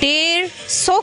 150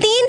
3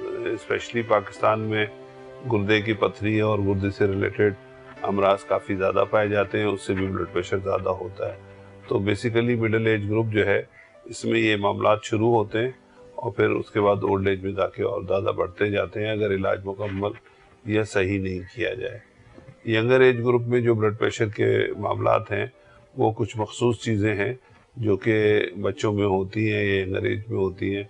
especially Pakistan میں گردے کی پتھری اور گردے سے ریلیٹڈ امراض کافی زیادہ پائے جاتے ہیں، اس سے بھی بلڈ پریشر زیادہ ہوتا ہے. تو بیسیکلی مڈل ایج گروپ جو ہے اس میں یہ معاملات شروع ہوتے ہیں اور پھر اس کے بعد اولڈ ایج میں جا کے اور زیادہ بڑھتے جاتے ہیں اگر علاج مکمل یا صحیح نہیں کیا جائے. ینگر ایج گروپ میں جو بلڈ پریشر کے معاملات ہیں وہ کچھ مخصوص چیزیں ہیں جو کہ بچوں میں ہوتی ہیں یا ینگر ایج میں ہوتی ہیں،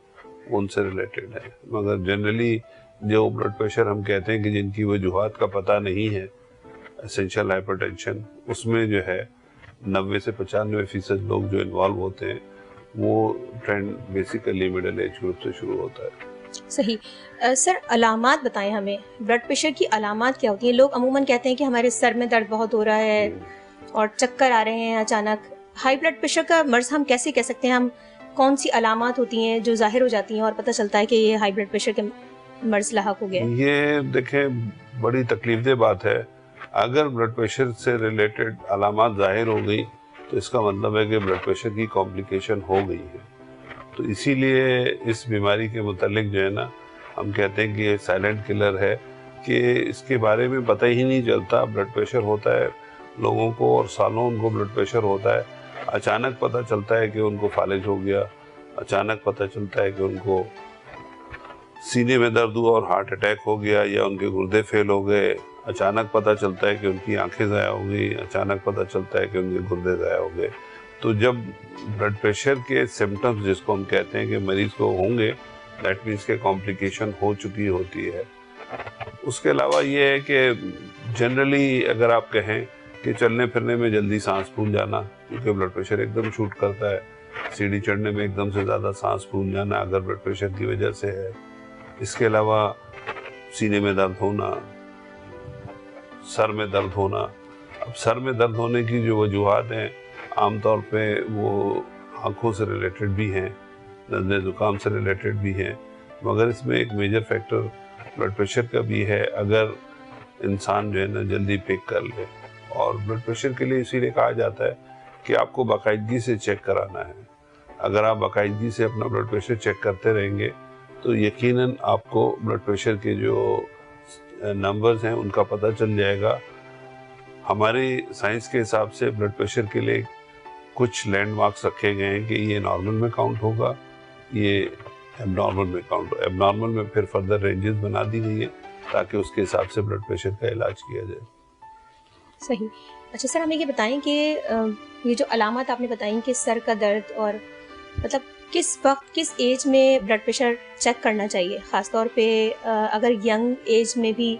ان سے ریلیٹڈ ہے. مگر جنرلی جو بلڈ پریشر ہم کہتے ہیں کہ جن کی وجوہات کا پتہ نہیں ہے، اسینشل ہائپر ٹینشن، اس میں جو ہے 90 سے 95% لوگ جو انوالو ہوتے ہیں وہ trend basically middle age group سے شروع ہوتا ہے. صحیح. سر علامات بتائیں ہمیں، بلڈ پریشر کی علامات کیا ہوتی ہیں؟ لوگ عموماً کہتے ہیں کہ ہمارے سر میں درد بہت ہو رہا ہے اور چکر آ رہے ہیں اچانک. ہائی بلڈ پریشر کا مرض ہم کیسے کہہ سکتے ہیں؟ ہم کون سی علامات ہوتی ہیں جو ظاہر ہو جاتی ہیں اور پتہ چلتا ہے کہ یہ ہائی بلڈ پریشر کے مرض لاحق ہو گیا ہے؟ یہ دیکھیں بڑی تکلیف دہ بات ہے. اگر بلڈ پریشر سے ریلیٹڈ علامات ظاہر ہو گئی تو اس کا مطلب ہے کہ بلڈ پریشر کی کمپلیکیشن ہو گئی ہے. تو اسی لیے اس بیماری کے متعلق جو ہے نا ہم کہتے ہیں کہ یہ سائلنٹ کلر ہے، کہ اس کے بارے میں پتہ ہی نہیں چلتا. بلڈ پریشر ہوتا ہے لوگوں کو اور سالوں ان کو بلڈ پریشر ہوتا ہے، اچانک پتہ چلتا ہے کہ ان کو فالج ہو گیا، اچانک پتہ چلتا ہے کہ ان کو سینے میں درد ہوا اور ہارٹ اٹیک ہو گیا یا ان کے گردے فیل ہو گئے، اچانک پتہ چلتا ہے کہ ان کی آنکھیں ضائع ہو گئی، اچانک پتہ چلتا ہے کہ ان کے گردے ضائع ہو گئے. تو جب بلڈ پریشر کے سمٹمز جس کو ہم کہتے ہیں کہ مریض کو ہوں گے، دیٹ مینس کہ کمپلیکیشن ہو چکی ہوتی ہے. اس کے علاوہ یہ ہے کہ جنرلی اگر آپ کہیں کہ چلنے پھرنے میں جلدی سانس پھول جانا، کیونکہ بلڈ پریشر ایک دم شوٹ کرتا ہے، سیڑھی چڑھنے میں ایک دم سے زیادہ سانس پھول جانا اگر بلڈ پریشر کی وجہ سے ہے. اس کے علاوہ سینے میں درد ہونا، سر میں درد ہونا. اب سر میں درد ہونے کی جو وجوہات ہیں عام طور پہ وہ آنکھوں سے ریلیٹڈ بھی ہیں، نزلے زکام سے ریلیٹڈ بھی ہیں، مگر اس میں ایک میجر فیکٹر بلڈ پریشر کا بھی ہے اگر انسان جو ہے نا جلدی پک کر لے. اور بلڈ پریشر کے لیے اسی لیے کہا جاتا ہے کہ آپ کو باقاعدگی سے چیک کرانا ہے. اگر آپ باقاعدگی سے اپنا بلڈ پریشر چیک کرتے رہیں گے تو یقیناً آپ کو بلڈ پریشر کے جو نمبرز ہیں ان کا پتہ چل جائے گا. ہماری سائنس کے حساب سے بلڈ پریشر کے لیے کچھ لینڈ مارکس رکھے گئے ہیں کہ یہ نارمل میں کاؤنٹ ہوگا، یہ ایب نارمل میں کاؤنٹ ہوگا. ایب نارمل میں پھر فردر رینجز بنا دی گئی ہیں تاکہ اس کے حساب سے بلڈ پریشر کا علاج کیا جائے. صحیح. اچھا سر، ہمیں یہ بتائیں کہ یہ جو علامات آپ نے بتائیں کہ سر کا درد، اور مطلب کس وقت کس ایج میں بلڈ پریشر چیک کرنا چاہیے؟ خاص طور پہ اگر ینگ ایج میں بھی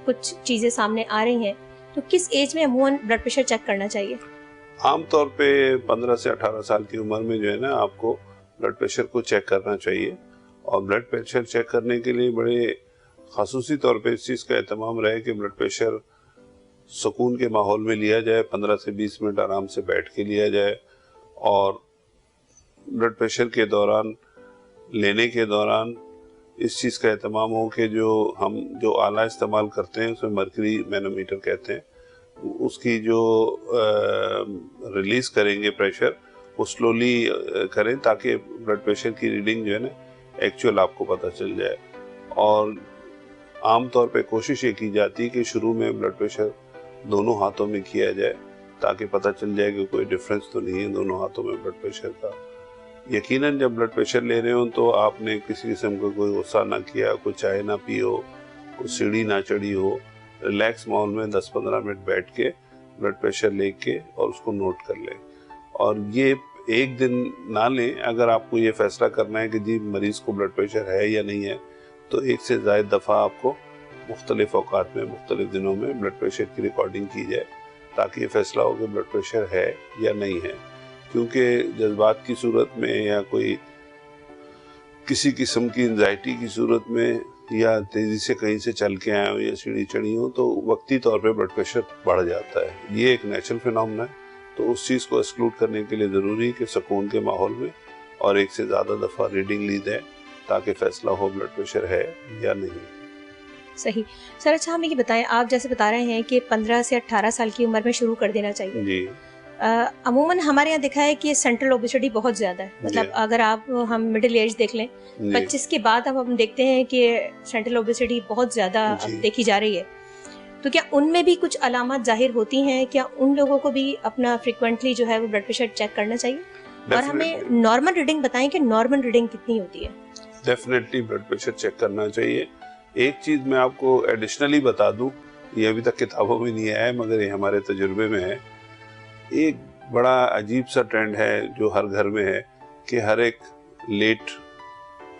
کچھ چیزیں سامنے آ رہی ہیں تو کس ایج میں عموماً بلڈ پریشر چیک کرنا چاہیے؟ عام طور پہ 15 سے 18 سال کی عمر میں جو ہے نا آپ کو بلڈ پریشر کو چیک کرنا چاہیے. اور بلڈ پریشر چیک کرنے کے لیے بڑے خصوصی طور پہ اس چیز کا اہتمام رہے کہ بلڈ پریشر سکون کے ماحول میں لیا جائے، 15 سے 20 منٹ آرام سے بیٹھ کے لیا جائے. اور بلڈ پریشر کے دوران لینے کے دوران اس چیز کا اہتمام ہو کہ ہم جو آلہ استعمال کرتے ہیں اس میں مرکری مینومیٹر کہتے ہیں، اس کی جو ریلیز کریں گے پریشر وہ سلولی کریں تاکہ بلڈ پریشر کی ریڈنگ جو ہے نا ایکچوئل آپ کو پتہ چل جائے. اور عام طور پہ کوشش یہ کی جاتی ہے کہ شروع میں بلڈ پریشر دونوں ہاتھوں میں کیا جائے تاکہ پتہ چل جائے کہ کوئی ڈفرینس تو نہیں ہے دونوں ہاتھوں میں بلڈ پریشر کا. یقیناً جب بلڈ پریشر لے رہے ہوں تو آپ نے کسی قسم کا کوئی غصہ نہ کیا، کوئی چائے نہ پی ہو، کوئی سیڑھی نہ چڑھی ہو، ریلیکس ماحول میں 10-15 منٹ بیٹھ کے بلڈ پریشر لے کے اور اس کو نوٹ کر لیں. اور یہ ایک دن نہ لیں. اگر آپ کو یہ فیصلہ کرنا ہے کہ جی مریض کو بلڈ پریشر ہے یا نہیں ہے تو ایک سے زائد دفعہ آپ کو مختلف اوقات میں مختلف دنوں میں بلڈ پریشر کی ریکارڈنگ کی جائے تاکہ یہ فیصلہ ہو کہ بلڈ پریشر ہے یا نہیں ہے. کیونکہ جذبات کی صورت میں یا کوئی کسی قسم کی انزائٹی کی صورت میں یا تیزی سے کہیں سے چل کے آئے ہوں یا سیڑھی چڑھی ہوں تو وقتی طور پہ بلڈ پریشر بڑھ جاتا ہے. یہ ایک نیچرل فینومنا ہے. تو اس چیز کو ایکسکلوڈ کرنے کے لیے ضروری ہے کہ سکون کے ماحول میں اور ایک سے زیادہ دفعہ ریڈنگ لی دیں تاکہ فیصلہ ہو بلڈ پریشر ہے یا نہیں. صحیح. سر اچھا ہمیں یہ بتائیں، آپ جیسے بتا رہے ہیں کہ 15 سے 18 سال کی عمر میں شروع کر دینا چاہیے. جی. عموماً ہمارے یہاں دیکھا ہے کہ سینٹرل اوبیسٹی بہت زیادہ ہے. مطلب اگر آپ ہم مڈل ایج دیکھ لیں 25 کے بعد اب ہم دیکھتے ہیں کہ سینٹرل اوبیسٹی بہت زیادہ اب دیکھی جا رہی ہے. تو کیا ان میں بھی کچھ علامات ظاہر ہوتی ہیں؟ کیا ان لوگوں کو بھی اپنا فریکوینٹلی جو ہے وہ بلڈ پریشر چیک کرنا چاہیے؟ اور ہمیں نارمل ریڈنگ بتائیں کہ نارمل ریڈنگ کتنی ہوتی ہے؟ ڈیفینیٹلی بلڈ پریشر چیک کرنا چاہیے. ایک چیز میں آپ کو ایڈیشنلی بتا دوں, یہ ابھی تک کتابوں میں نہیں آیا ہے مگر یہ ہمارے تجربے میں ہے. ایک بڑا عجیب سا ٹرینڈ ہے جو ہر گھر میں ہے کہ ہر ایک لیٹ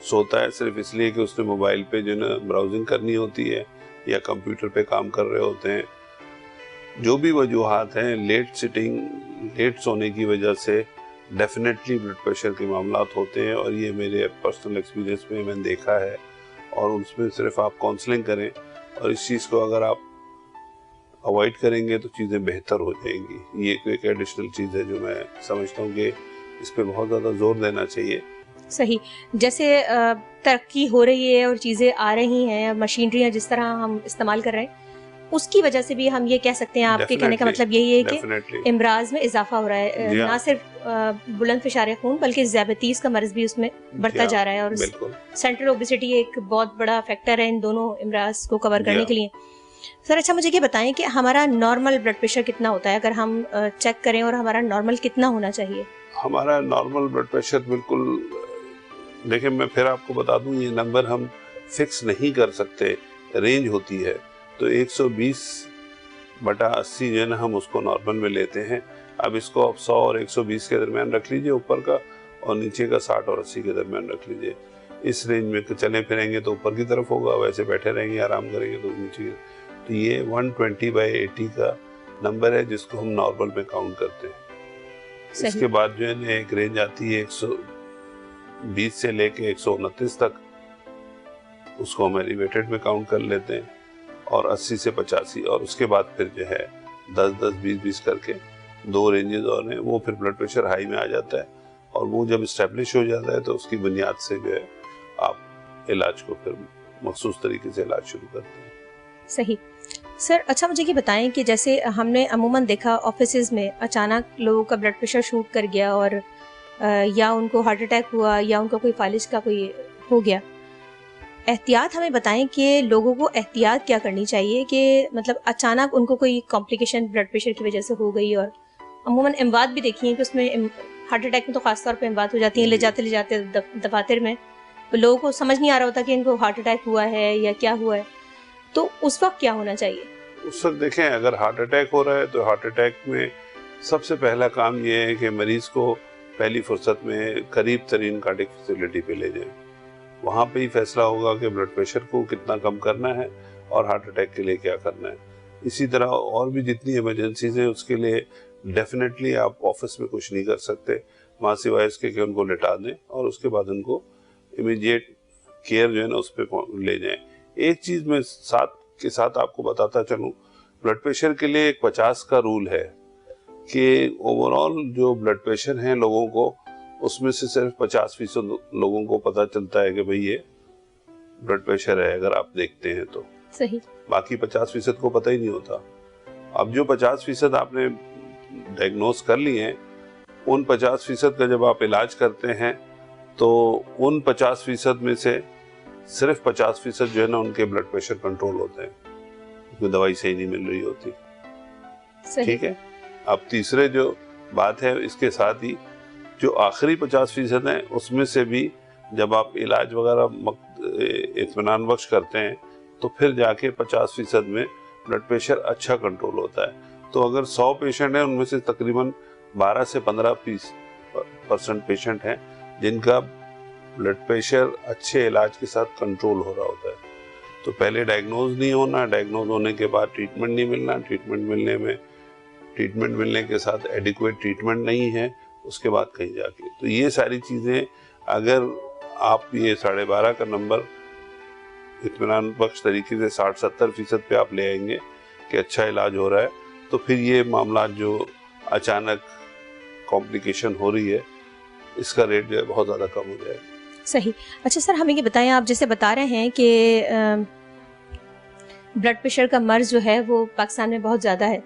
سوتا ہے صرف اس لیے کہ اس نے موبائل پہ جو نا براؤزنگ کرنی ہوتی ہے یا کمپیوٹر پہ کام کر رہے ہوتے ہیں. جو بھی وجوہات ہیں, لیٹ سٹنگ, لیٹ سونے کی وجہ سے ڈیفینیٹلی بلڈ پریشر کے معاملات ہوتے ہیں. اور یہ میرے پرسنل ایکسپیرینس میں نے دیکھا ہے. اور اس میں صرف آپ کاؤنسلنگ کریں اور اس چیز کو اگر آپ اوائڈ کریں گے تو چیزیں بہتر ہو جائیں گی. یہ ایک ایڈیشنل چیز ہے جو میں سمجھتا ہوں کہ اس پہ بہت زیادہ زور دینا چاہیے. صحیح. جیسے ترقی ہو رہی ہے اور چیزیں آ رہی ہیں, مشینریاں جس طرح ہم استعمال کر رہے ہیں, اس کی وجہ سے بھی ہم یہ کہہ سکتے ہیں, آپ کے کہنے کا مطلب یہی ہے کہ امراض میں اضافہ ہو رہا ہے. نہ صرف بلند فشار خون بلکہ ذیابیطیز کا مرض بھی اس میں بڑھتا جا رہا ہے. اور سینٹرل اوبیسٹی ایک بہت بڑا فیکٹر ہے ان دونوں امراض کو کور کرنے کے لیے. سر اچھا مجھے یہ بتائیں کہ ہمارا نارمل بلڈ پریشر کتنا ہوتا ہے اگر ہم چیک کریں, اور ہمارا نارمل کتنا ہونا چاہیے؟ ہمارا نارمل بلڈ پریشر بالکل, دیکھیں میں پھر آپ کو بتا دوں, یہ نمبر ہم فکس نہیں کر سکتے, رینج ہوتی ہے. تو 120/80 جو ہے نا ہم اس کو نارمل میں لیتے ہیں. اب اس کو آپ 100 اور 120 کے درمیان رکھ لیجئے اوپر کا, اور نیچے کا 60 اور 80 کے درمیان رکھ لیجئے. اس رینج میں چلیں پھریں گے تو اوپر کی طرف ہوگا, ویسے بیٹھے رہیں گے آرام کریں گے تو نیچے کی. تو یہ 120/80 کا نمبر ہے جس کو ہم نارمل میں کاؤنٹ کرتے ہیں. اس کے بعد جو ہے نا ایک رینج آتی ہے 120 سے لے کے 129 تک, اس کو ہم ایلیویٹڈ میں کاؤنٹ کر لیتے ہیں. اور 80 سے 85, اور اس کے بعد پھر جو ہے 10-10, 20-20 کر کے 2 رینجز اور ہیں. وہ پھر بلڈ پریشر ہائی میں آ جاتا ہے, اور وہ جب اسٹیبلش ہو جاتا ہے تو اس کی بنیاد سے جو ہے آپ علاج کو پھر مخصوص طریقے سے علاج شروع کرتے ہیں. صحیح. سر اچھا مجھے یہ بتائیں کہ جیسے ہم نے عموماً دیکھا آفیسز میں اچانک لوگوں کا بلڈ پریشر شوٹ کر گیا, اور یا ان کو ہارٹ اٹیک ہوا, یا ان کا کوئی فالج کا کوئی ہو گیا. احتیاط ہمیں بتائیں کہ لوگوں کو احتیاط کیا کرنی چاہیے کہ مطلب اچانک ان کو کوئی کمپلیکیشن بلڈ پریشر کی وجہ سے ہو گئی. اور عموماً اموات بھی دیکھی ہیں کہ اس میں ہارٹ اٹیک میں تو خاص طور پہ اموات ہو جاتی ہیں لے جاتے دفاتر میں. لوگوں کو سمجھ نہیں آ رہا ہوتا کہ ان کو ہارٹ اٹیک ہوا ہے یا کیا ہوا ہے. تو اس وقت کیا ہونا چاہیے؟ اس وقت دیکھیں, اگر ہارٹ اٹیک ہو رہا ہے تو ہارٹ اٹیک میں سب سے پہلا کام یہ ہے کہ مریض کو پہلی فرصت میں قریب ترین کارڈک فیسیلٹی پہ لے جائیں. وہاں پہ ہی فیصلہ ہوگا کہ بلڈ پریشر کو کتنا کم کرنا ہے اور ہارٹ اٹیک کے لیے کیا کرنا ہے. اسی طرح اور بھی جتنی ایمرجنسیز ہیں اس کے لیے ڈیفینیٹلی آپ آفس میں کچھ نہیں کر سکتے, وہاں سوائے اس کے کہ ان کو لٹا دیں اور اس کے بعد ان کو امیڈیٹ کیئر جو ہے نا اس پہ لے جائیں. ایک چیز میں ساتھ کے ساتھ آپ کو بتاتا چلوں, بلڈ پریشر کے لیے ایک 50 کا رول ہے کہ اوور آل جو بلڈ پریشر ہیں لوگوں کو, اس میں سے صرف 50% لوگوں کو پتا چلتا ہے کہ بھئی یہ بلڈ پریشر ہے اگر آپ دیکھتے ہیں تو. صحیح. باقی 50% کو پتہ ہی نہیں ہوتا. اب جو 50% آپ نے ڈائگنوز کر لی ہیں, ان 50% کا جب آپ علاج کرتے ہیں تو ان 50% میں سے صرف 50% جو ہے نا ان کے بلڈ پریشر کنٹرول ہوتے ہیں, کوئی دوائی صحیح نہیں مل رہی ہوتی. ٹھیک ہے. اب تیسرے جو بات ہے اس کے ساتھ ہی جو آخری 50% ہیں اس میں سے بھی جب آپ علاج وغیرہ اطمینان بخش کرتے ہیں تو پھر جا کے 50% میں بلڈ پریشر اچھا کنٹرول ہوتا ہے. تو اگر 100 پیشنٹ ہیں ان میں سے تقریباً 12 سے 15% پیشنٹ ہیں جن کا بلڈ پریشر اچھے علاج کے ساتھ کنٹرول ہو رہا ہوتا ہے. تو پہلے ڈائگنوز نہیں ہونا, ڈائگنوز ہونے کے بعد ٹریٹمنٹ نہیں ملنا, ٹریٹمنٹ ملنے کے ساتھ ایڈیکویٹ ٹریٹمنٹ نہیں ہے, اس کے بعد کہیں جا کے. تو یہ ساری چیزیں اگر آپ یہ 12.5 کا نمبر اطمینان بخش طریقے سے 60-70% پہ آپ لے آئیں گے کہ اچھا علاج ہو رہا ہے, تو پھر یہ معاملات جو اچانک کمپلیکیشن ہو رہی ہے اس کا ریٹ جو ہے بہت زیادہ کم ہو جائے گا. صحیح. اچھا سر ہمیں یہ بتائیں, آپ جیسے بتا رہے ہیں کہ بلڈ پریشر کا مرض جو ہے وہ پاکستان میں بہت زیادہ ہے.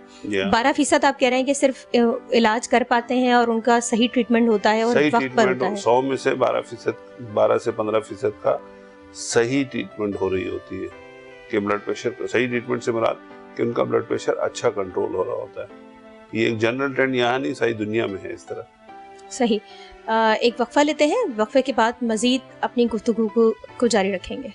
12% آپ کہہ رہے ہیں کہ صرف علاج کر پاتے ہیں اور ان کا صحیح ٹریٹمنٹ ہوتا ہے اور وقت پر ہوتا ہے. 100 میں سے 12 سے 15% کا صحیح ٹریٹمنٹ ہو رہی ہوتی ہے کہ بلڈ پریشر صحیح ٹریٹمنٹ سے مراد کہ ان کا بلڈ پریشر اچھا کنٹرول ہو رہا ہوتا ہے. یہ ایک جنرل ٹرینڈ یہاں نہیں ساری دنیا میں ہے اس طرح. صحیح. ایک وقفہ لیتے ہیں, وقفے کے بعد مزید اپنی گفتگو کو جاری رکھیں گے.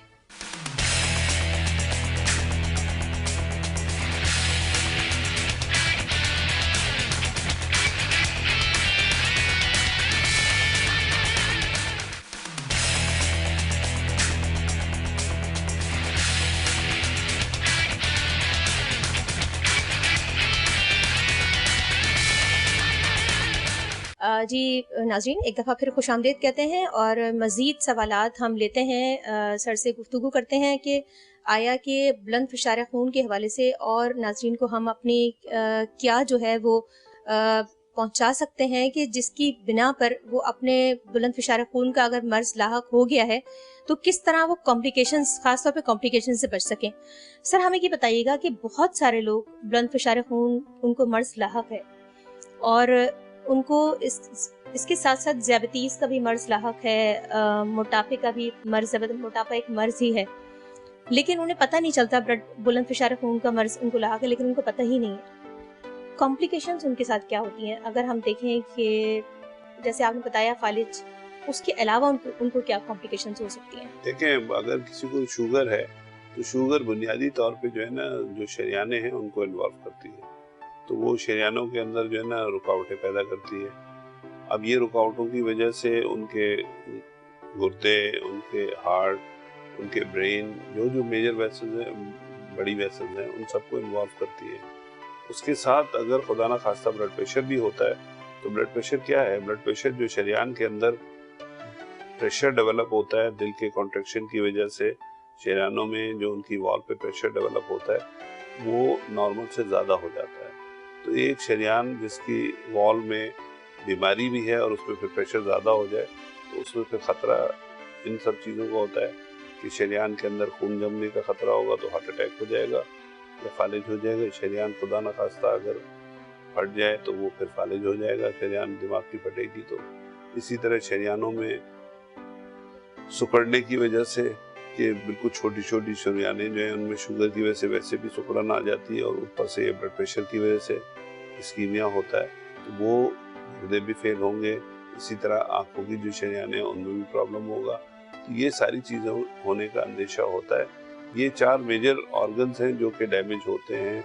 جی ناظرین, ایک دفعہ پھر خوش آمدید کہتے ہیں اور مزید سوالات ہم لیتے ہیں, سر سے گفتگو کرتے ہیں کہ آیا کہ بلند فشار خون کے حوالے سے اور ناظرین کو ہم اپنی کیا جو ہے وہ پہنچا سکتے ہیں کہ جس کی بنا پر وہ اپنے بلند فشار خون کا اگر مرض لاحق ہو گیا ہے تو کس طرح وہ کمپلیکیشنز, خاص طور پہ کمپلیکیشن سے بچ سکیں. سر ہمیں یہ بتائیے گا کہ بہت سارے لوگ بلند فشار خون ان کو مرض لاحق ہے اور ان کو اس کے ساتھ ساتھ ذیابیطیز کا بھی مرض لاحق ہے, موٹاپے کا بھی مرض, موٹاپا ایک مرض ہی ہے, لیکن انہیں پتہ نہیں چلتا بلند فشار خون کا مرض ان کو لاحق ہے, لیکن ان کو پتہ ہی نہیں ہے. کمپلیکیشنز ان کے ساتھ کیا ہوتی ہیں اگر ہم دیکھیں کہ جیسے آپ نے بتایا فالج, اس کے علاوہ ان کو کیا کمپلیکیشنز ہو سکتی ہیں؟ دیکھیں, اگر کسی کو شوگر ہے تو شوگر بنیادی طور پہ جو ہے نا جو شریانیں ہیں ان کو انوالو کرتی ہے, تو وہ شریانوں کے اندر جو ہے نا رکاوٹیں پیدا کرتی ہے. اب یہ رکاوٹوں کی وجہ سے ان کے گردے, ان کے ہارٹ, ان کے برین, جو میجر ویسلز ہیں, بڑی ویسلز ہیں, ان سب کو انوالو کرتی ہے. اس کے ساتھ اگر خدا نہ خواستہ بلڈ پریشر بھی ہوتا ہے تو بلڈ پریشر کیا ہے؟ بلڈ پریشر جو شریان کے اندر پریشر ڈیولپ ہوتا ہے دل کے کانٹریکشن کی وجہ سے, شریانوں میں جو ان کی وال پہ پریشر ڈیولپ ہوتا ہے وہ نارمل سے زیادہ ہو جاتا ہے. تو ایک شریان جس کی وال میں بیماری بھی ہے اور اس میں پھر پریشر زیادہ ہو جائے تو اس میں پھر خطرہ ان سب چیزوں کا ہوتا ہے کہ شریان کے اندر خون جمنے کا خطرہ ہوگا تو ہارٹ اٹیک ہو جائے گا یا فالج ہو جائے گا. شریان خدا نہ خواستہ اگر پھٹ جائے تو وہ پھر فالج ہو جائے گا, شریان دماغ کی پھٹے گی. تو اسی طرح شریانوں میں سکڑنے کی وجہ سے کہ بالکل چھوٹی چھوٹی شریانیں جو ہیں ان میں شوگر کی وجہ سے ویسے بھی سکڑن آ جاتی ہے اور اوپر سے یہ بلڈ پریشر کی وجہ سے اسکیمیا ہوتا ہے تو وہ گردے بھی فیل ہوں گے. اسی طرح آنکھوں کی جو شریانیں ہیں ان میں بھی پرابلم ہوگا. تو یہ ساری چیزیں ہونے کا اندیشہ ہوتا ہے. یہ 4 میجر آرگنز ہیں جو کہ ڈیمیج ہوتے ہیں.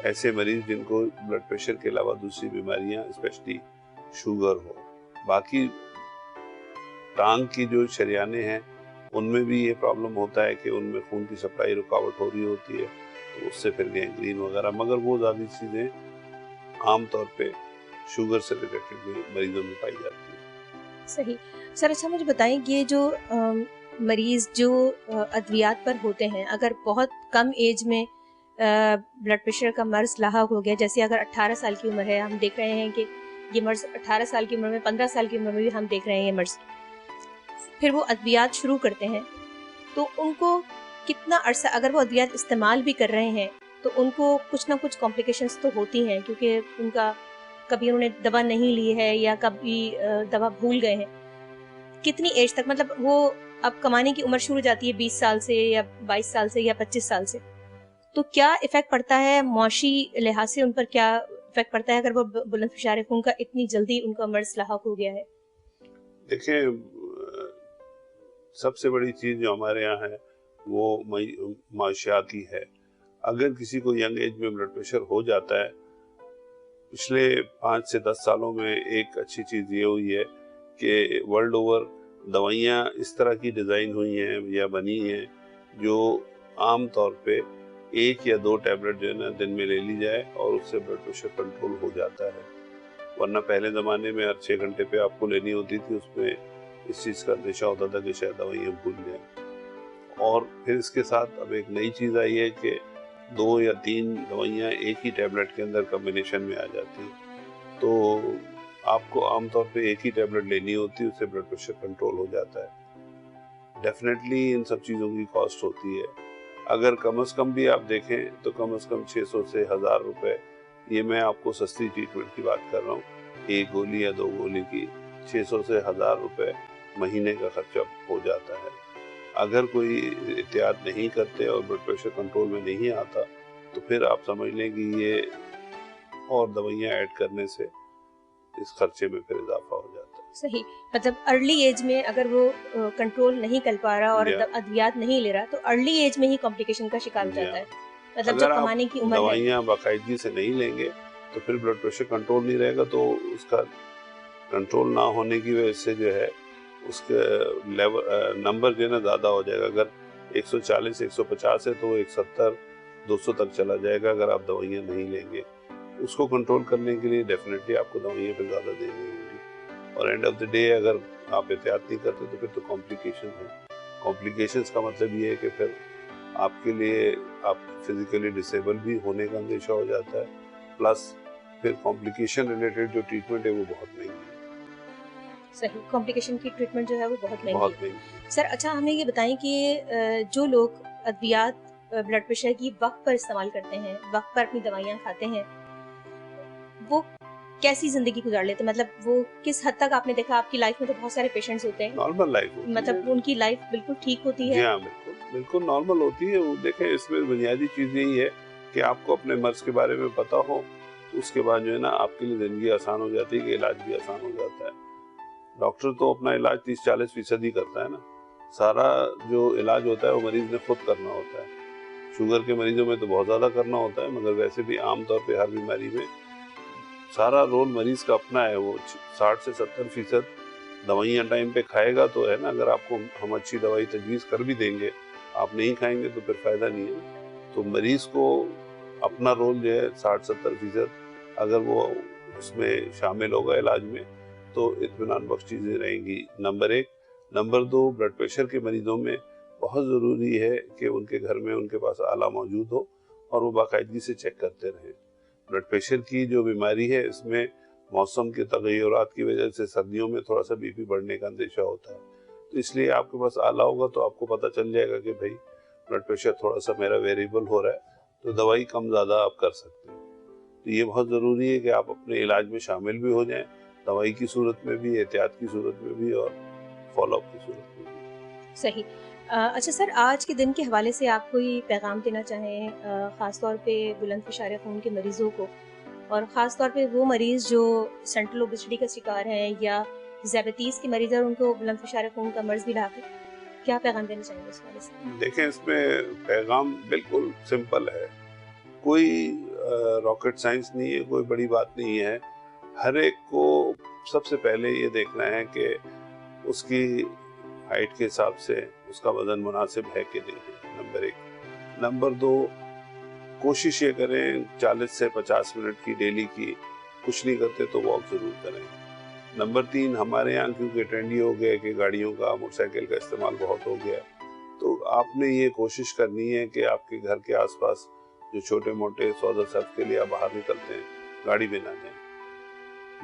ایسے مریض جن کو بلڈ پریشر کے علاوہ دوسری بیماریاں اسپیشلی شوگر ہو. باقی ٹانگ کی جو شریانیں ہیں ان میں بھی یہ پرابلم ہوتا ہے کہ ان میں خون کی سپلائی رکاوٹ ہو رہی ہوتی ہے تو اس سے پھر گینگرین وغیرہ, مگر وہ زیادہ چیزیں عام طور پہ شوگر سے ریلیٹڈ مریضوں میں پائی جاتی ہیں. صحیح. سر اچھا مجھے بتائیں یہ جو مریض جو ادویات پر ہوتے ہیں اگر بہت کم ایج میں بلڈ پریشر کا مرض لاحق ہو گیا, جیسے اگر 18 سال کی عمر ہے, ہم دیکھ رہے ہیں کہ یہ مرض 18 سال کی عمر میں, 15 سال کی عمر میں بھی ہم دیکھ رہے ہیں یہ مرض, پھر وہ ادویات شروع کرتے ہیں تو ان کو کتنا عرصہ اگر وہ ادویات استعمال بھی کر رہے ہیں تو ان کو کچھ نہ کچھ کمپلیکیشنز تو ہوتی ہیں کیونکہ ان کا کبھی انہوں نے دوا نہیں لی ہے یا کبھی دوا بھول گئے ہیں. کتنی ایج تک, مطلب وہ اب کمانے کی عمر شروع ہو جاتی ہے 20 سال سے یا 22 سال سے یا 25 سال سے, تو کیا ایفیکٹ پڑتا ہے معاشی لحاظ سے, ان پر کیا ایفیکٹ پڑتا ہے اگر وہ بلند فشار خون کا اتنی جلدی ان کا مرض لاحق ہو گیا ہے؟ دیکھیں, سب سے بڑی چیز جو ہمارے یہاں ہے وہ معاشیاتی ہے. اگر کسی کو ینگ ایج میں بلڈ پریشر ہو جاتا ہے, پچھلے 5 سے 10 سالوں میں ایک اچھی چیز یہ ہوئی ہے کہ ورلڈ اوور دوائیاں اس طرح کی ڈیزائن ہوئی ہیں یا بنی ہیں جو عام طور پہ 1 یا 2 ٹیبلٹ جو ہے نا دن میں لے لی جائے اور اس سے بلڈ پریشر کنٹرول ہو جاتا ہے. ورنہ پہلے زمانے میں ہر 6 گھنٹے پہ آپ کو لینی ہوتی تھی, اس میں اس چیز کا اندیشہ ہوتا تھا کہ شاید دوائیاں بھول جائیں. اور پھر اس کے ساتھ اب ایک نئی چیز آئی ہے کہ 2 یا 3 دوائیاں ایک ہی ٹیبلٹ کے اندر کمبینیشن میں آ جاتی ہیں, تو آپ کو عام طور پہ ایک ہی ٹیبلٹ لینی ہوتی ہے, اس سے بلڈ پریشر کنٹرول ہو جاتا ہے. ڈیفینیٹلی ان سب چیزوں کی کاسٹ ہوتی ہے, اگر کم از کم بھی آپ دیکھیں تو کم از کم 600 سے 1000 روپے، یہ میں آپ کو سستی ٹریٹمنٹ کی بات کر رہا ہوں، ایک گولی یا 2 گولی کی 600 سے 1000 روپے مہینے کا خرچہ ہو جاتا ہے۔ اگر کوئی احتیاط نہیں کرتے اور بلڈ پریشر کنٹرول میں نہیں آتا تو پھر آپ سمجھ لیں کہ یہ اور دوائیاں ایڈ کرنے سے اس خرچے میں پھر اضافہ ہو جاتا ہے۔ صحیح، مطلب ارلی ایج میں اگر وہ کنٹرول نہیں کر پا رہا اور ادویات نہیں لے رہا تو ارلی ایج میں ہی کمپلیکیشن کا شکار ہو جاتا ہے، مطلب جب کمانے کی عمر ہے۔ دوائیاں باقاعدگی سے نہیں لیں گے تو پھر بلڈ پریشر کنٹرول نہیں رہے گا، تو اس کا کنٹرول نہ ہونے کی وجہ سے جو ہے اس کے لیول نمبر جو ہے نا زیادہ ہو جائے گا۔ اگر 140 150 ہے تو وہ 170 200 تک چلا جائے گا اگر آپ دوائیاں نہیں لیں گے۔ اس کو کنٹرول کرنے کے لیے ڈیفینیٹلی آپ کو دوائیاں پہ زیادہ دینی ہوں گی، اور اینڈ آف دا ڈے اگر آپ احتیاط نہیں کرتے تو پھر تو کمپلیکیشن ہے۔ کمپلیکیشنز کا مطلب یہ ہے کہ پھر آپ کے لیے آپ فزیکلی ڈسیبل بھی ہونے کا اندیشہ ہو جاتا ہے، پلس پھر کمپلیکیشن ریلیٹڈ جو ٹریٹمنٹ ہے وہ بہت مہنگی ہے۔ صحیح، کمپلیکیشن کی ٹریٹمنٹ جو ہے وہ بہت مہنگی ہے۔ ہے سر اچھا ہمیں یہ بتائیں کہ جو لوگ ادویات بلڈ پریشر کی وقت پر استعمال کرتے ہیں، وقت پر اپنی دوائیاں کھاتے ہیں، وہ کیسی زندگی گزار لیتے ہیں؟ مطلب وہ کس حد تک آپ نے دیکھا آپ کی لائف میں تو بہت سارے پیشنٹس ہوتے ہیں، نارمل لائف ہوتی ہے، مطلب ان کی لائف بالکل ٹھیک ہوتی ہے؟ جی ہاں، بالکل نارمل ہوتی ہے۔ وہ دیکھیں اس میں بنیادی چیز یہی ہے کہ آپ کو اپنے مرض کے بارے میں پتا ہو، تو اس کے بعد جو ہے نا آپ کے لیے زندگی آسان ہو جاتی ہے کہ علاج بھی آسان ہو جاتا ہے۔ ڈاکٹر تو اپنا علاج 30-40% ہی کرتا ہے نا، سارا جو علاج ہوتا ہے وہ مریض نے خود کرنا ہوتا ہے۔ شوگر کے مریضوں میں تو بہت زیادہ کرنا ہوتا ہے، مگر ویسے بھی عام طور پہ ہر بیماری میں سارا رول مریض کا اپنا ہے۔ وہ 60 سے 70% دوائیاں ٹائم پہ کھائے گا تو ہے نا، اگر آپ کو ہم اچھی دوائی تجویز کر بھی دیں گے، آپ نہیں کھائیں گے تو پھر فائدہ نہیں ہے۔ تو مریض کو اپنا رول جو ہے 60-70% اگر وہ اس میں شامل ہوگا علاج میں تو اطمینان بخش چیزیں رہیں گی، نمبر 1۔ نمبر 2، بلڈ پریشر کے مریضوں میں بہت ضروری ہے کہ ان کے گھر میں ان کے پاس آلہ موجود ہو اور وہ باقاعدگی سے چیک کرتے رہیں۔ بلڈ پریشر کی جو بیماری ہے اس میں موسم کے تغیرات کی وجہ سے سردیوں میں تھوڑا سا بی پی بڑھنے کا اندیشہ ہوتا ہے، تو اس لیے آپ کے پاس آلہ ہوگا تو آپ کو پتہ چل جائے گا کہ بھائی بلڈ پریشر تھوڑا سا میرا ویریبل ہو رہا ہے، تو دوائی کم زیادہ آپ کر سکتے ہیں۔ تو یہ بہت ضروری ہے کہ آپ اپنے علاج میں شامل بھی ہو جائیں، دوائی کی صورت میں بھی، احتیاط کی صورت میں بھی، اور فالو اپ کی صورت میں بھی۔ صحیح۔ اچھا سر، آج کے دن کے حوالے سے آپ کوئی پیغام دینا چاہیں خاص طور پہ بلند فشار خون کے مریضوں کو، اور خاص طور پہ وہ مریض جو سینٹرل اوبیسٹی کا شکار ہیں یا ذیابیطیز کے مریض ہیں اور ان کو بلند فشار خون کا مرض بھی لاحق ہے، کیا پیغام دینا چاہیں گے اس حوالے سے؟ دیکھیں اس میں پیغام بالکل سمپل ہے، کوئی راکٹ سائنس نہیں ہے، کوئی بڑی بات نہیں ہے۔ ہر ایک کو سب سے پہلے یہ دیکھنا ہے کہ اس کی ہائٹ کے حساب سے اس کا وزن مناسب ہے کہ نہیں ہے، نمبر 1۔ نمبر 2، کوشش یہ کریں 40 سے 50 منٹ کی ڈیلی کی، کچھ نہیں کرتے تو واک ضرور کریں۔ نمبر 3، ہمارے یہاں کیونکہ ٹرینڈی ہو گیا کہ گاڑیوں کا، موٹر سائیکل کا استعمال بہت ہو گیا، تو آپ نے یہ کوشش کرنی ہے کہ آپ کے گھر کے آس پاس جو چھوٹے موٹے سودا صرف کے لیے آپ باہر نکلتے ہیں گاڑی میں نہ جائیں،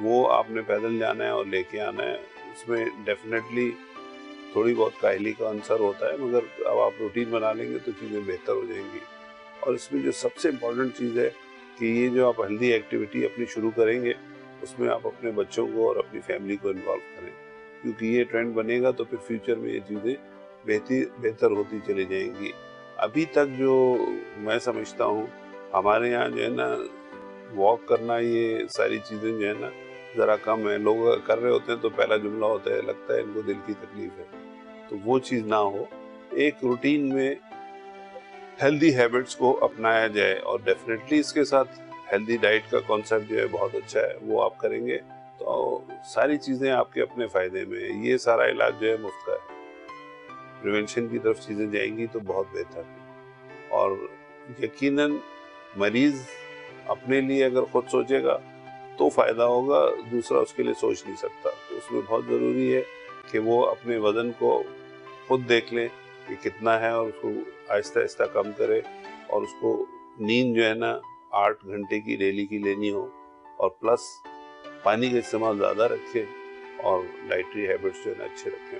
وہ آپ نے پیدل جانا ہے اور لے کے آنا ہے۔ اس میں ڈیفینیٹلی تھوڑی بہت کاہلی کا عنصر ہوتا ہے، مگر اب آپ روٹین بنا لیں گے تو چیزیں بہتر ہو جائیں گی۔ اور اس میں جو سب سے امپورٹنٹ چیز ہے کہ یہ جو آپ ہیلدی ایکٹیویٹی اپنی شروع کریں گے اس میں آپ اپنے بچوں کو اور اپنی فیملی کو انوالو کریں، کیونکہ یہ ٹرینڈ بنے گا تو پھر فیوچر میں یہ چیزیں بہتر ہوتی چلی جائیں گی۔ ابھی تک جو میں سمجھتا ہوں ہمارے یہاں جو ہے نا واک کرنا، یہ ساری چیزیں جو ہے نا ذرا کم ہے۔ لوگ کر رہے ہوتے ہیں تو پہلا جملہ ہوتا ہے لگتا ہے ان کو دل کی تکلیف ہے، تو وہ چیز نہ ہو۔ ایک روٹین میں ہیلدی ہیبٹس کو اپنایا جائے، اور ڈیفینیٹلی اس کے ساتھ ہیلدی ڈائٹ کا کانسیپٹ جو ہے بہت اچھا ہے، وہ آپ کریں گے تو ساری چیزیں آپ کے اپنے فائدے میں ہیں۔ یہ سارا علاج جو ہے مفت کا ہے، پریونشن کی طرف چیزیں جائیں گی تو بہت بہتر ہے، اور یقیناً مریض اپنے لیے اگر خود سوچے گا تو فائدہ ہوگا، دوسرا اس کے لیے سوچ نہیں سکتا۔ تو اس میں بہت ضروری ہے کہ وہ اپنے وزن کو خود دیکھ لیں کہ کتنا ہے، اور اس کو آہستہ آہستہ کم کرے، اور اس کو نیند جو ہے نا 8 گھنٹے کی ڈیلی کی لینی ہو، اور پلس پانی کا استعمال زیادہ رکھیں، اور ڈائٹری ہیبٹس جو ہے نا اچھے رکھیں۔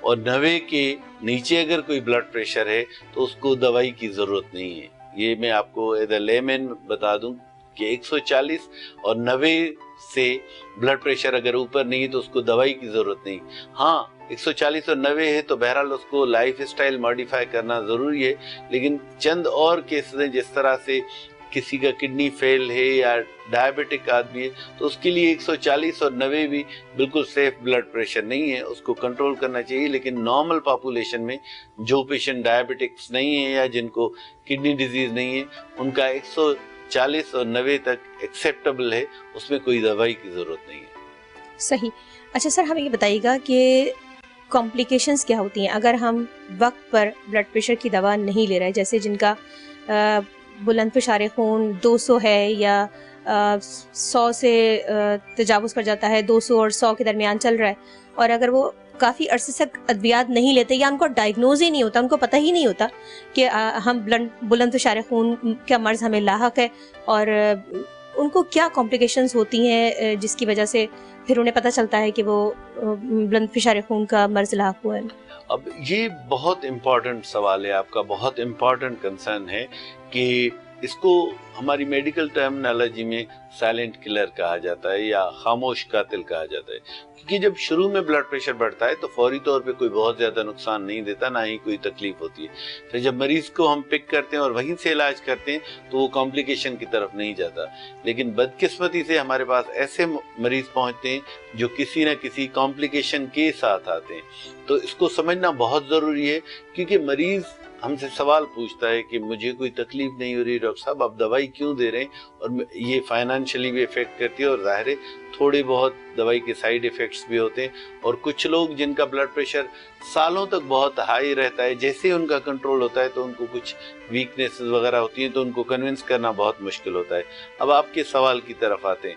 اور 90 کے نیچے اگر کوئی بلڈ پریشر ہے تو اس کو دوائی کی ضرورت نہیں ہے. یہ میں آپ کو ایز اے لیمن بتا دوں کہ 140 اور 90 سے بلڈ پریشر اگر اوپر نہیں ہے تو اس کو دوائی کی ضرورت نہیں. ہاں 140 اور 90 ہے تو بہرحال اس کو لائف اسٹائل ماڈیفائی کرنا ضروری ہے، لیکن چند اور کیسز ہیں جس طرح سے کسی کا کڈنی فیل ہے یا ڈائبٹک آدمی ہے تو اس کے لیے 140 اور 90 بھی بالکل سیف بلڈ پریشر نہیں ہے، اس کو کنٹرول کرنا چاہیے. لیکن نارمل پاپولیشن میں جو پیشنٹ ڈائبٹکس نہیں ہیں یا جن کو کڈنی ڈیزیز نہیں ہے ان کا 140 اور 90 تک ایکسیپٹیبل ہے، اس میں کوئی دوائی کی ضرورت نہیں ہے. صحیح. اچھا سر، ہمیں یہ بتائیے گا کہ کمپلیکیشنز کیا ہوتی ہیں اگر ہم وقت پر بلڈ پریشر کی دوا نہیں لے رہے، جیسے جن کا بلند فشار خون 200 ہے یا 100 سے تجاوز کر جاتا ہے، 200 اور 100 کے درمیان چل رہا ہے، اور اگر وہ کافی عرصے سے ادویات نہیں لیتے یا ان کو ڈائگنوز ہی نہیں ہوتا، ان کو پتہ ہی نہیں ہوتا کہ ہم بلند فشار خون کا مرض ہمیں لاحق ہے، اور ان کو کیا کمپلیکیشنز ہوتی ہیں جس کی وجہ سے پھر انہیں پتہ چلتا ہے کہ وہ بلند فشار خون کا مرض لاحق ہوا ہے؟ اب یہ بہت امپورٹنٹ سوال ہے آپ کا، بہت امپورٹنٹ کنسرن ہے کہ اس کو ہماری میڈیکل ٹرمنالوجی میں سائلنٹ کلر کہا جاتا ہے یا خاموش قاتل کہا جاتا ہے. کیونکہ جب شروع میں بلڈ پریشر بڑھتا ہے تو فوری طور پہ کوئی بہت زیادہ نقصان نہیں دیتا، نہ ہی کوئی تکلیف ہوتی ہے. پھر جب مریض کو ہم پک کرتے ہیں اور وہیں سے علاج کرتے ہیں تو وہ کمپلیکیشن کی طرف نہیں جاتا. لیکن بدقسمتی سے ہمارے پاس ایسے مریض پہنچتے ہیں جو کسی نہ کسی کمپلیکیشن کے ساتھ آتے ہیں. تو اس کو سمجھنا بہت ضروری ہے، کیونکہ مریض ہم سے سوال پوچھتا ہے کہ مجھے کوئی تکلیف نہیں ہو رہی ڈاکٹر صاحب، آپ دوائی کیوں دے رہے ہیں؟ اور یہ فائنانشلی بھی افیکٹ کرتی ہے، اور ظاہر ہے تھوڑے بہت دوائی کے سائیڈ ایفیکٹس بھی ہوتے ہیں. اور کچھ لوگ جن کا بلڈ پریشر سالوں تک بہت ہائی رہتا ہے، جیسے ہی ان کا کنٹرول ہوتا ہے تو ان کو کچھ ویکنیسز وغیرہ ہوتی ہیں تو ان کو کنونس کرنا بہت مشکل ہوتا ہے. اب آپ کے سوال کی طرف آتے ہیں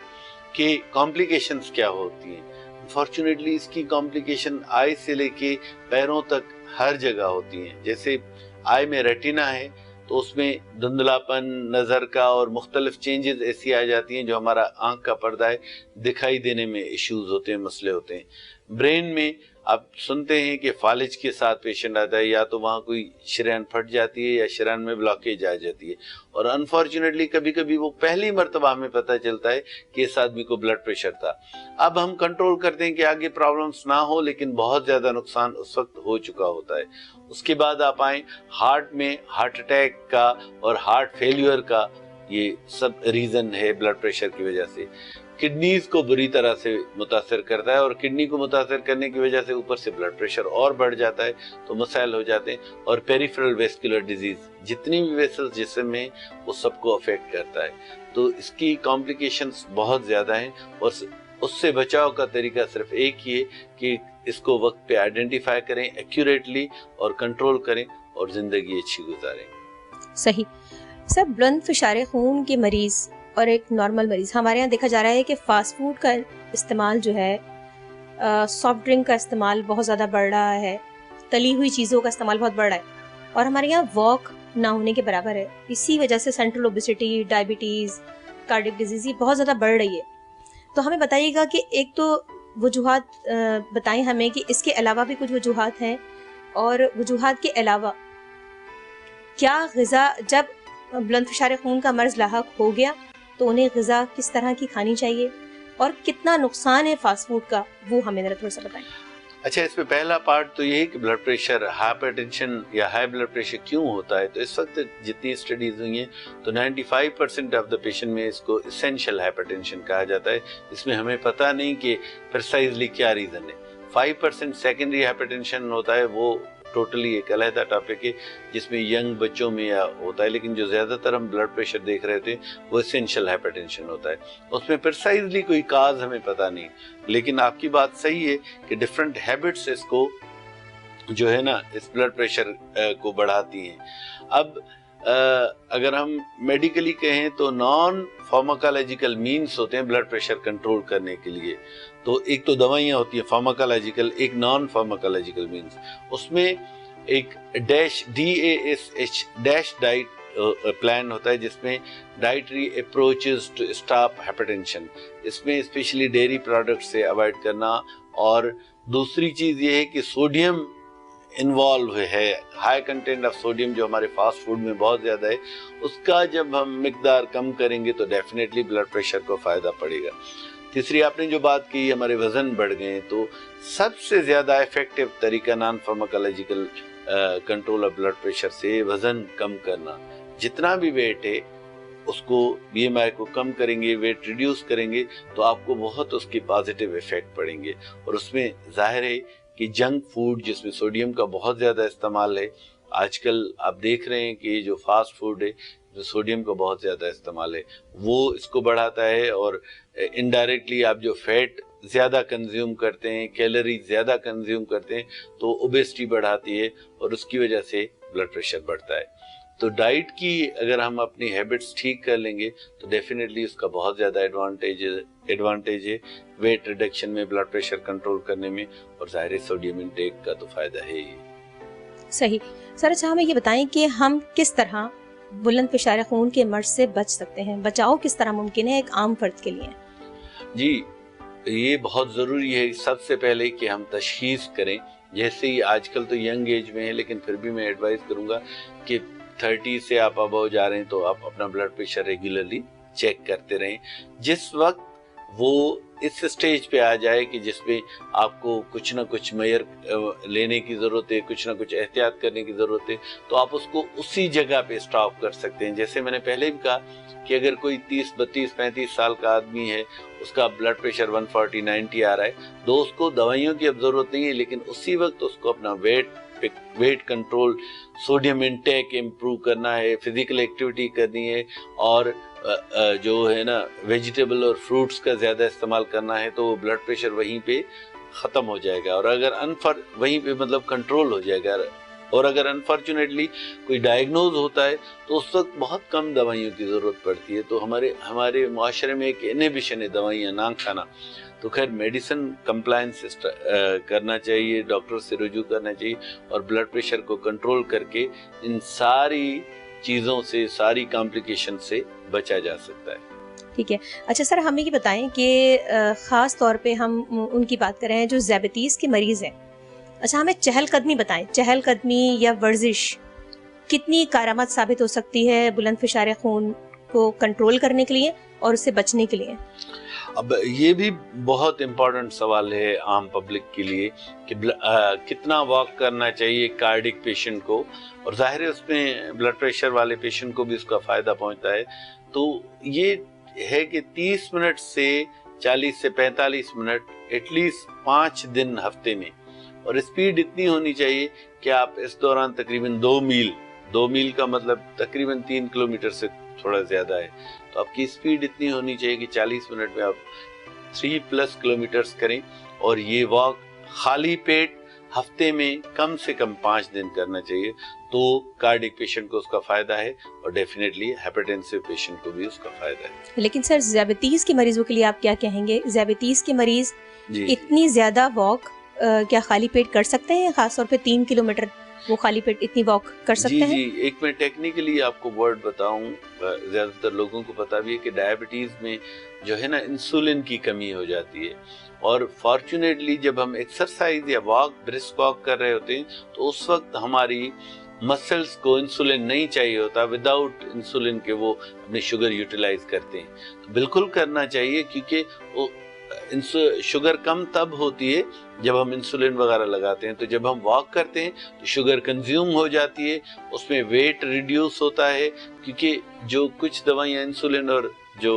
کہ کمپلیکیشنز کیا ہوتی ہیں. انفارچونیٹلی اس کی کمپلیکیشن آئی سے لے کے پیروں تک ہر جگہ ہوتی ہیں. جیسے آئی میں ریٹینا ہے تو اس میں دھندلاپن نظر کا اور مختلف چینجز ایسی آ جاتی ہیں جو ہمارا آنکھ کا پردہ ہے دکھائی دینے میں ایشوز ہوتے ہیں، مسئلے ہوتے ہیں. برین میں آپ سنتے ہیں کہ فالج کے ساتھ پیشنٹ آتا ہے، یا تو وہاں کوئی شریان پھٹ جاتی ہے یا شریان میں بلاکیج آ جاتی ہے، اور انفارچونیٹلی کبھی کبھی وہ پہلی مرتبہ ہمیں پتہ چلتا ہے کہ اس آدمی کو بلڈ پریشر تھا. اب ہم کنٹرول کرتے ہیں کہ آگے پرابلمس نہ ہو، لیکن بہت زیادہ نقصان اس وقت ہو چکا ہوتا ہے. اس کے بعد آپ آئیں ہارٹ میں، ہارٹ اٹیک کا اور ہارٹ فیلیور کا یہ سب ریزن ہے بلڈ پریشر کی وجہ سے. کڈنیز کو بری طرح سے متاثر کرتا ہے، اور کڈنی کو متاثر کرنے کی وجہ سے اوپر سے بلڈ پریشر اور بڑھ جاتا ہے تو مسائل ہو جاتے ہیں. اور پیریفرل ویسکولر ڈیزیز، جتنی بھی ویسلز جسم میں وہ سب کو افیکٹ کرتا ہے. تو اس کی کمپلیکیشنز بہت زیادہ ہیں، اور اس سے بچاؤ کا طریقہ صرف ایک ہی ہے کہ اس کو وقت پہ آئیڈینٹیفائی کریں ایکوریٹلی اور کنٹرول کریں اور زندگی اچھی گزاریں. صحیح. سر، بلند فشار خون کے مریض اور ایک نارمل مریض، ہمارے یہاں دیکھا جا رہا ہے کہ فاسٹ فوڈ کا استعمال جو ہے، سافٹ ڈرنک کا استعمال بہت زیادہ بڑھ رہا ہے، تلی ہوئی چیزوں کا استعمال بہت بڑھ رہا ہے، اور ہمارے یہاں واک نہ ہونے کے برابر ہے. اسی وجہ سے central obesity, diabetes, cardiac disease یہ بہت زیادہ بڑھ رہی ہے. تو ہمیں بتائیے گا کہ ایک تو وجوہات بتائیں ہمیں کہ اس کے علاوہ بھی کچھ وجوہات ہیں، اور وجوہات کے علاوہ کیا غذا، جب بلند فشار خون کا مرض لاحق ہو گیا تو انہیں غذا کس طرح کی کھانی چاہیے، اور کتنا نقصان ہے فاسٹ فوڈ کا، وہ ہمیں ذرا تھوڑا سا بتائیں. اچھا، اس میں پہلا پارٹ تو یہ ہے کہ بلڈ پریشر، ہائپر ٹینشن یا ہائی بلڈ پریشر کیوں ہوتا ہے. تو اس وقت جتنی اسٹڈیز ہوئی ہیں تو 95% آف دا پیشنٹ میں اس کو اسینشیل ہائپر ٹینشن کہا جاتا ہے. اس میں ہمیں پتہ نہیں کہ پرسائزلی کیا ریزن ہے. 5% سیکنڈری ہائپر ٹینشن ہوتا ہے، وہ ٹوٹلی ایک علیحدہ ٹاپک ہے جس میں ینگ بچوں میں ہوتا ہے، لیکن جو زیادہ تر ہم بلڈ پریشر دیکھ رہے تھے وہ اسینشیل ہائپر ٹینشن ہوتا ہے. اس میں پرسائزلی کوئی کاز ہمیں پتہ نہیں، لیکن آپ کی بات صحیح ہے کہ ڈفرینٹ ہیبٹس اس کو جو ہے نا اس بلڈ پریشر کو بڑھاتی ہیں. اب اگر ہم میڈیکلی کہیں تو نان فارماکالوجیکل مینس ہوتے ہیں بلڈ پریشر کنٹرول کرنے کے لیے. تو ایک تو دوائیاں ہوتی ہیں فارماکالوجیکل، ایک نان فارماکالوجیکل مینس. اس میں ایک DASH ڈیش ڈائٹ پلان ہوتا ہے جس میں dietary approaches to stop hypertension, اس میں اسپیشلی ڈیری پروڈکٹ سے اوائڈ کرنا، اور دوسری چیز یہ ہے کہ سوڈیم انوالو ہے، ہائی کنٹینٹ آف سوڈیم جو ہمارے فاسٹ فوڈ میں بہت زیادہ ہے، اس کا جب ہم مقدار کم کریں گے تو ڈیفینیٹلی بلڈ پریشر کو فائدہ پڑے گا۔ تیسری آپ نے جو بات کی ہمارے وزن بڑھ گئے، تو سب سے زیادہ افیکٹو طریقہ non pharmacological control of blood pressure سے وزن کم کرنا۔ جتنا بھی ویٹ ہے اس کو بی ایم آئی کو کم کریں گے، ویٹ ریڈیوس کریں گے تو آپ کو بہت اس کی پازیٹیو افیکٹ پڑیں گے۔ اور اس میں ظاہر ہے کہ جنک فوڈ جس میں سوڈیم کا بہت زیادہ استعمال ہے، آج کل آپ دیکھ رہے ہیں کہ جو فاسٹ فوڈ ہے جو سوڈیم کا بہت زیادہ استعمال ہے وہ اس کو بڑھاتا ہے، اور انڈائریکٹلی آپ جو فیٹ زیادہ کنزیوم کرتے ہیں، کیلری زیادہ کنزیوم کرتے ہیں تو اوبیسٹی بڑھاتی ہے اور اس کی وجہ سے بلڈ پریشر بڑھتا ہے۔ تو ڈائٹ کی اگر ہم اپنی ہیبٹس ٹھیک کر لیں گے تو ڈیفینیٹلی اس کا بہت زیادہ ایڈوانٹیج ہے ویٹ ریڈکشن میں، بلڈ پریشر کنٹرول کرنے میں، اور ظاہر سوڈیم انٹیک کا تو فائدہ ہے ہی۔ صحیح سر، اچھا ہمیں یہ بتائیں کہ ہم کس طرح بلند فشار خون کے مرض سے بچ سکتے ہیں، بچاؤ کس طرح ممکن ہے ایک عام فرد کے لیے؟ جی یہ بہت ضروری ہے سب سے پہلے کہ ہم تشخیص کریں، جیسے ہی آج کل تو ینگ ایج میں ہے لیکن پھر بھی میں ایڈوائز کروں گا کہ 30 سے آپ ابو جا رہے ہیں تو آپ اپنا بلڈ پریشر ریگولرلی چیک کرتے رہیں۔ جس وقت وہ اس سٹیج پہ آ جائے کہ جس میں آپ کو کچھ نہ کچھ میئر لینے کی ضرورت ہے، کچھ نہ کچھ احتیاط کرنے کی ضرورت ہے، تو آپ اس کو اسی جگہ پہ سٹاپ کر سکتے ہیں۔ جیسے میں نے پہلے بھی کہا کہ اگر کوئی 30 32 35 سال کا آدمی ہے، اس کا بلڈ پریشر 140 90 آ رہا ہے، تو اس کو دوائیوں کی اب ضرورت نہیں ہے، لیکن اسی وقت اس کو اپنا weight control, sodium intake improve کرنا ہے، فزیکل ایکٹیویٹی کرنی ہے، اور جو ہے نا ویجیٹیبل اور فروٹس کا زیادہ استعمال کرنا ہے، تو بلڈ پریشر وہیں پہ ختم ہو جائے گا، اور اگر وہیں پہ مطلب کنٹرول ہو جائے گا۔ اور اگر انفارچونیٹلی کوئی ڈائگنوز ہوتا ہے تو اس وقت بہت کم دوائیوں کی ضرورت پڑتی ہے۔ تو ہمارے معاشرے میں ایک انہیبیشن ہے دوائیاں نہ کھانا، تو خیر میڈیسن کمپلائنس کرنا چاہیے، ڈاکٹر سے رجوع کرنا چاہیے، اور بلڈ پریشر کو کنٹرول کر کے ان ساری چیزوں سے، ساری کمپلیکیشن سے بچا جا سکتا ہے۔ ٹھیک ہے، اچھا سر ہمیں یہ بتائیں کہ خاص طور پہ ہم ان کی بات کریں جو ذیابیطیز کے مریض ہیں، اچھا ہمیں چہل قدمی بتائیں، چہل قدمی یا ورزش کتنی کارآمد ثابت ہو سکتی ہے بلند فشار خون کو کنٹرول کرنے کے لیے اور اس سے بچنے کے لیے؟ اب یہ بھی بہت امپورٹنٹ سوال ہے عام پبلک کے لیے کہ کتنا واک کرنا چاہیے کارڈک پیشنٹ کو، اور ظاہر ہے اس میں بلڈ پریشر والے پیشنٹ کو بھی اس کا فائدہ پہنچتا ہے۔ تو یہ ہے کہ 30 منٹ سے 40 سے 45 منٹ ایٹ لیسٹ 5 دن ہفتے میں، اور اسپیڈ اتنی ہونی چاہیے کہ آپ اس دوران تقریباً 2 میل کا مطلب تقریباً 3 کلومیٹر سے تھوڑا زیادہ ہے، تو آپ کی اسپیڈ اتنی ہونی چاہیے کہ 40 منٹ میں آپ 3+ کلومیٹرز کریں، اور یہ واک خالی پیٹ ہفتے میں کم سے کم 5 دن کرنا چاہیے، تو کارڈک پیشنٹ کو اس کا فائدہ ہے، اور ڈیفینیٹلی ہائپرٹینسو پیشنٹ کو بھی اس کا فائدہ ہے۔ لیکن سر ذیابیطیز کے مریضوں کے لیے آپ کیا کہیں گے؟ ذیابیطیز کے مریض اتنی زیادہ واک کیا خالی پیٹ کر سکتے ہیں؟ خاص طور پہ 3 کلومیٹر وہ خالی پیٹ اتنی واک کر سکتے ہیں؟ جی ایک میں ٹیکنیکلی آپ کو ورڈ بتاؤں، زیادہ تر لوگوں کو پتا بھی ہے کہ ڈائبٹیز میں جو ہے نا انسولین کی کمی ہو جاتی ہے، اور فارچونیٹلی جب ہم ایکسرسائز یا برسک واک کر رہے ہوتے ہیں تو اس وقت ہماری مسلز کو انسولین نہیں چاہیے ہوتا، وداؤٹ انسولین کے وہ اپنی شوگر یوٹیلائز کرتے ہیں، تو بالکل کرنا چاہیے، کیونکہ وہ شوگر کم تب ہوتی ہے جب ہم انسولین وغیرہ لگاتے ہیں، تو جب ہم واک کرتے ہیں تو شوگر کنزیوم ہو جاتی ہے، اس میں ویٹ ریڈیوس ہوتا ہے، کیونکہ جو کچھ دوائیاں انسولین اور جو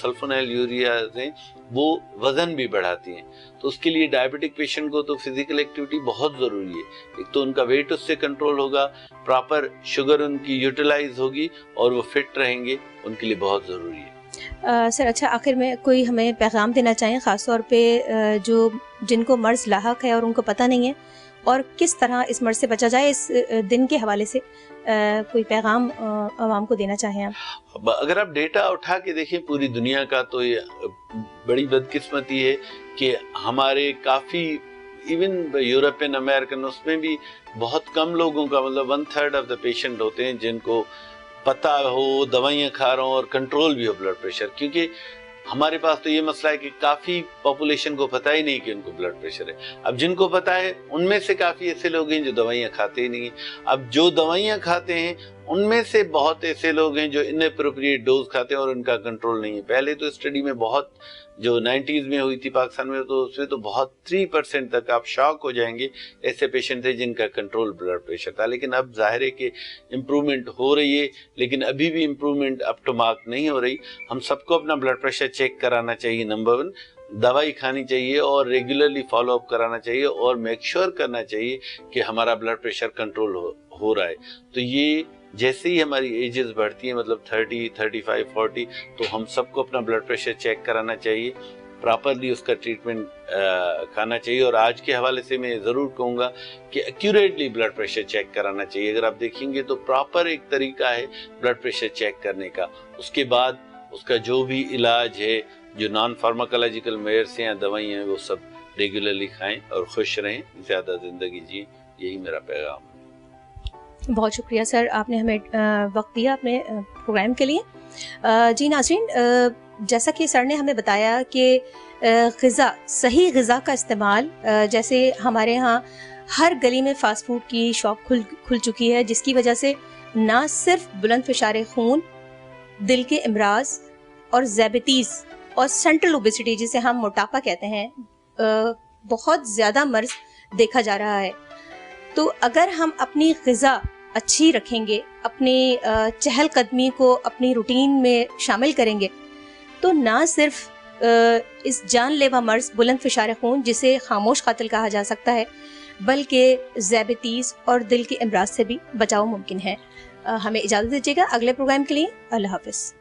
سلفونائل یوریاز ہیں وہ وزن بھی بڑھاتی ہیں، تو اس کے لیے ڈائبٹک پیشنٹ کو تو فزیکل ایکٹیویٹی بہت ضروری ہے۔ ایک تو ان کا ویٹ اس سے کنٹرول ہوگا، پراپر شوگر ان کی یوٹیلائز ہوگی، اور وہ فٹ رہیں گے، ان کے لیے بہت ضروری ہے۔ سر اچھا آخر میں کوئی ہمیں پیغام دینا چاہیں خاص طور پہ جن کو مرض لاحق ہے اور ان کو پتہ نہیں ہے، اور کس طرح اس مرض سے بچا جائے، اس دن کے حوالے سے کوئی پیغام عوام کو دینا چاہیں آپ؟ اگر آپ ڈیٹا اٹھا کے دیکھیں پوری دنیا کا، تو یہ بڑی بدقسمتی ہے کہ ہمارے کافی ایون یورپین امریکن اس میں بھی بہت کم لوگوں کا، مطلب 1/3 آف دا پیشنٹ ہوتے ہیں جن کو پتہ ہو، دوائیاں کھا رہا ہوں اور کنٹرول بھی ہو بلڈ پریشر. کیونکہ ہمارے پاس تو یہ مسئلہ ہے کہ کافی پاپولیشن کو پتہ ہی نہیں کہ ان کو بلڈ پریشر ہے. اب جن کو پتہ ہے ان میں سے کافی ایسے لوگ ہیں جو دوائیاں کھاتے ہی نہیں ہیں. اب جو دوائیاں کھاتے ہیں ان میں سے بہت ایسے لوگ ہیں جو اناپروپریٹ ڈوز کھاتے ہیں اور ان کا کنٹرول نہیں ہے. پہلے تو اسٹڈی میں بہت جو 90s میں ہوئی تھی پاکستان میں، تو اس میں تو بہت 3% تک آپ شاک ہو جائیں گے ایسے پیشنٹ تھے جن کا کنٹرول بلڈ پریشر تھا. لیکن اب ظاہر ہے کہ امپرومنٹ ہو رہی ہے، لیکن ابھی بھی امپرومنٹ اپ ٹو مارک نہیں ہو رہی. ہم سب کو اپنا بلڈ پریشر چیک کرانا چاہیے، نمبر 1. دوائی کھانی چاہیے اور ریگولرلی فالو اپ کرانا چاہیے اور میک شور کرنا چاہیے کہ ہمارا بلڈ پریشر کنٹرول ہو رہا ہے. تو یہ جیسے ہی ہماری ایجز بڑھتی ہیں، مطلب 30، 35، 40، تو ہم سب کو اپنا بلڈ پریشر چیک کرانا چاہیے، پراپرلی اس کا ٹریٹمنٹ کھانا چاہیے. اور آج کے حوالے سے میں ضرور کہوں گا کہ ایکوریٹلی بلڈ پریشر چیک کرانا چاہیے. اگر آپ دیکھیں گے تو پراپر ایک طریقہ ہے بلڈ پریشر چیک کرنے کا. اس کے بعد اس کا جو بھی علاج ہے، جو نان فارماکولوجیکل میئرس ہیں یا دوائیاں ہیں، وہ سب ریگولرلی کھائیں اور خوش رہیں، زیادہ زندگی جئیں. یہی میرا پیغام ہے. بہت شکریہ سر، آپ نے ہمیں وقت دیا اپنے پروگرام کے لیے. جی ناظرین، جیسا کہ سر نے ہمیں بتایا کہ غذا، صحیح غذا کا استعمال، جیسے ہمارے ہاں ہر گلی میں فاسٹ فوڈ کی شاپ کھل چکی ہے، جس کی وجہ سے نہ صرف بلند فشار خون، دل کے امراض اور ذیابیطیز اور سینٹرل اوبیسٹی جسے ہم موٹاپا کہتے ہیں، بہت زیادہ مرض دیکھا جا رہا ہے. تو اگر ہم اپنی غذا اچھی رکھیں گے، اپنی چہل قدمی کو اپنی روٹین میں شامل کریں گے، تو نہ صرف اس جان لیوا مرض بلند فشار خون، جسے خاموش قاتل کہا جا سکتا ہے، بلکہ ذیابیطیز اور دل کے امراض سے بھی بچاؤ ممکن ہے. ہمیں اجازت دیجیے گا اگلے پروگرام کے لیے. اللہ حافظ.